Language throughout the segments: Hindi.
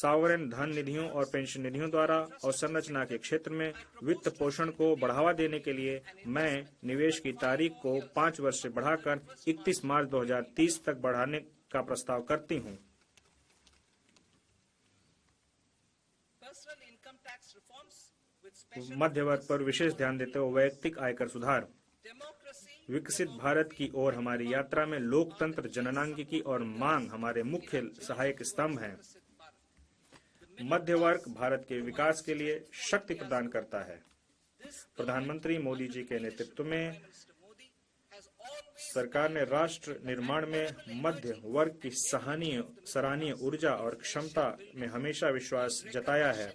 सावरेन धन निधियों और पेंशन निधियों द्वारा अवसंरचना के क्षेत्र में वित्त पोषण को बढ़ावा देने के लिए मैं निवेश की तारीख को 5 वर्ष से बढ़ाकर 31 मार्च 2030 तक बढ़ाने का प्रस्ताव करती हूँ। मध्य वर्ग पर विशेष ध्यान देते हुए वैयक्तिक आयकर सुधार। विकसित भारत की ओर हमारी यात्रा में लोकतंत्र, जननांगिकी और मांग हमारे मुख्य सहायक स्तंभ हैं। मध्य वर्ग भारत के विकास के लिए शक्ति प्रदान करता है। प्रधानमंत्री मोदी जी के नेतृत्व में सरकार ने राष्ट्र निर्माण में मध्य वर्ग की सराहनीय ऊर्जा और क्षमता में हमेशा विश्वास जताया है।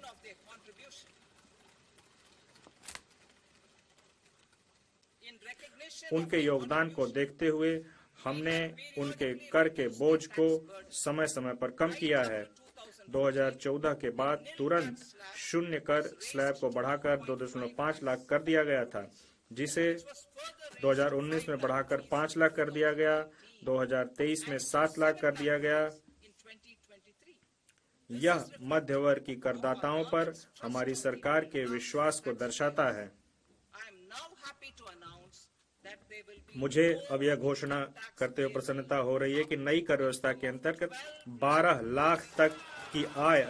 उनके योगदान को देखते हुए हमने उनके कर के बोझ को समय समय पर कम किया है। 2014 के बाद तुरंत शून्य कर स्लैब को बढ़ाकर 2.5 लाख कर दिया गया था, जिसे 2019 में बढ़ाकर 5 लाख कर दिया गया, 2023 में 7 लाख कर दिया गया। यह मध्य वर्ग की करदाताओं पर हमारी सरकार के विश्वास को दर्शाता है। मुझे अब यह घोषणा करते हुए प्रसन्नता हो रही है कि नई कर व्यवस्था के अंतर्गत 12 लाख तक की आय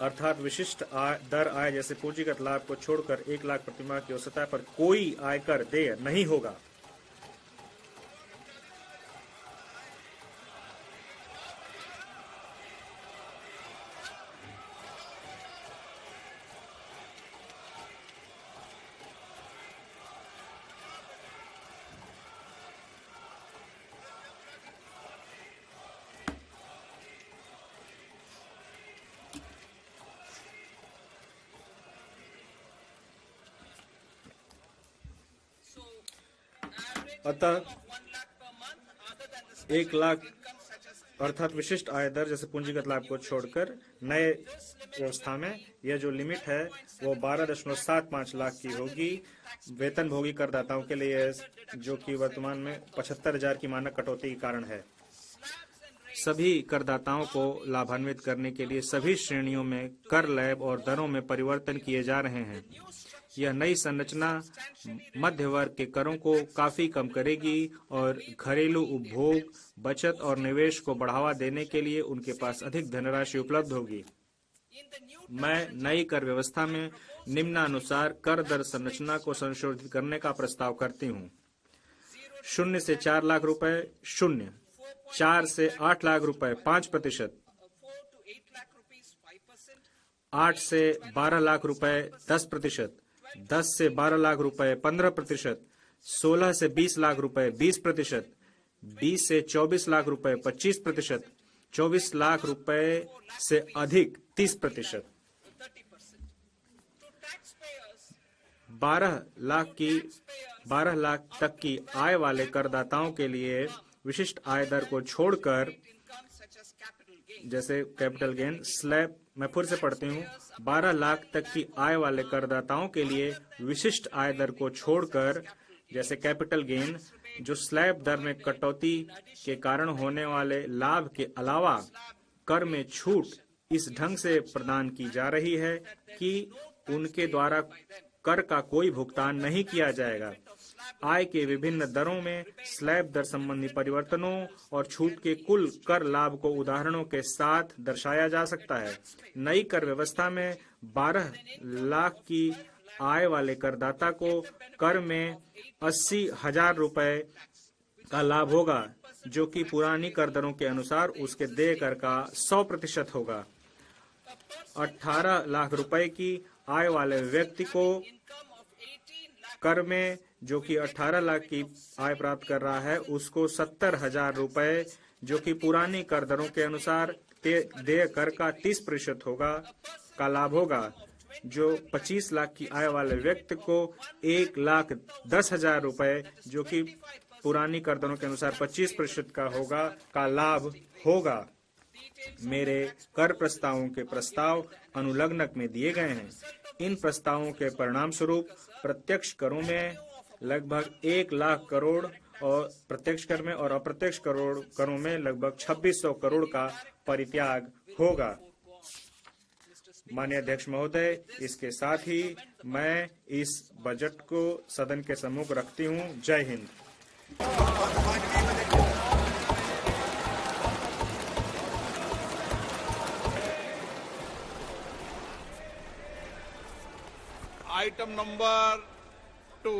अर्थात विशिष्ट दर आय जैसे पूंजीगत लाभ को छोड़कर 1 लाख प्रतिमाह की औसत आय पर कोई आयकर देय नहीं होगा। अतः 1 लाख अर्थात विशिष्ट आय दर जैसे पूंजीगत लाभ को छोड़कर नए व्यवस्था में यह जो लिमिट है वो 12.75 लाख की होगी वेतनभोगी करदाताओं के लिए, जो कि वर्तमान में 75,000 की मानक कटौती के कारण है। सभी करदाताओं को लाभान्वित करने के लिए सभी श्रेणियों में कर लैब और दरों में परिवर्तन किए जा रहे हैं। यह नई संरचना मध्य वर्ग के करों को काफी कम करेगी और घरेलू उपभोग, बचत और निवेश को बढ़ावा देने के लिए उनके पास अधिक धनराशि उपलब्ध होगी। मैं नई कर व्यवस्था में निम्नानुसार कर दर संरचना को संशोधित करने का प्रस्ताव करती हूँ। 0 से 4 लाख रुपए 0, 4 से 8 लाख रुपए 5%, 8 से 12 लाख रुपए 10%, 10 से 12 लाख रुपए 15%, 16 से 20 लाख रुपए 20%, 20 से 24 लाख रुपए 25%, 24 लाख रुपए से अधिक 30%। 12 लाख तक की आय वाले करदाताओं के लिए विशिष्ट आय दर को छोड़कर जैसे कैपिटल गेन स्लैब, मैं फिर से पढ़ती हूँ, 12 लाख तक की आय वाले करदाताओं के लिए विशिष्ट आय दर को छोड़कर जैसे कैपिटल गेन, जो स्लैब दर में कटौती के कारण होने वाले लाभ के अलावा कर में छूट इस ढंग से प्रदान की जा रही है कि उनके द्वारा कर का कोई भुगतान नहीं किया जाएगा। आय के विभिन्न दरों में स्लैब दर संबंधी परिवर्तनों और छूट के कुल कर लाभ को उदाहरणों के साथ दर्शाया जा सकता है। नई कर व्यवस्था में 12 लाख की आय वाले करदाता को कर में 80,000 रुपए का लाभ होगा, जो कि पुरानी कर दरों के अनुसार उसके देय कर का 100% होगा। 18 लाख रुपए की आय वाले व्यक्ति को कर में, जो कि 18 लाख की आय प्राप्त कर रहा है, उसको 70,000 रुपए, जो कि पुरानी कर दरों के अनुसार देय कर का 30% होगा, का लाभ होगा। जो 25 लाख की आय वाले व्यक्ति को 1,10,000 रुपए, जो कि पुरानी कर दरों के अनुसार 25% का होगा, का लाभ होगा। मेरे कर प्रस्तावों के प्रस्ताव अनुलग्नक में दिए गए हैं। इन प्रस्तावों के परिणाम स्वरूप प्रत्यक्ष करों में लगभग 1 लाख करोड़ और प्रत्यक्ष कर में और अप्रत्यक्ष करों में लगभग 2600 करोड़ का परित्याग होगा। माननीय अध्यक्ष महोदय, इसके साथ ही मैं इस बजट को सदन के सम्मुख रखती हूं। जय हिंद। Item number 2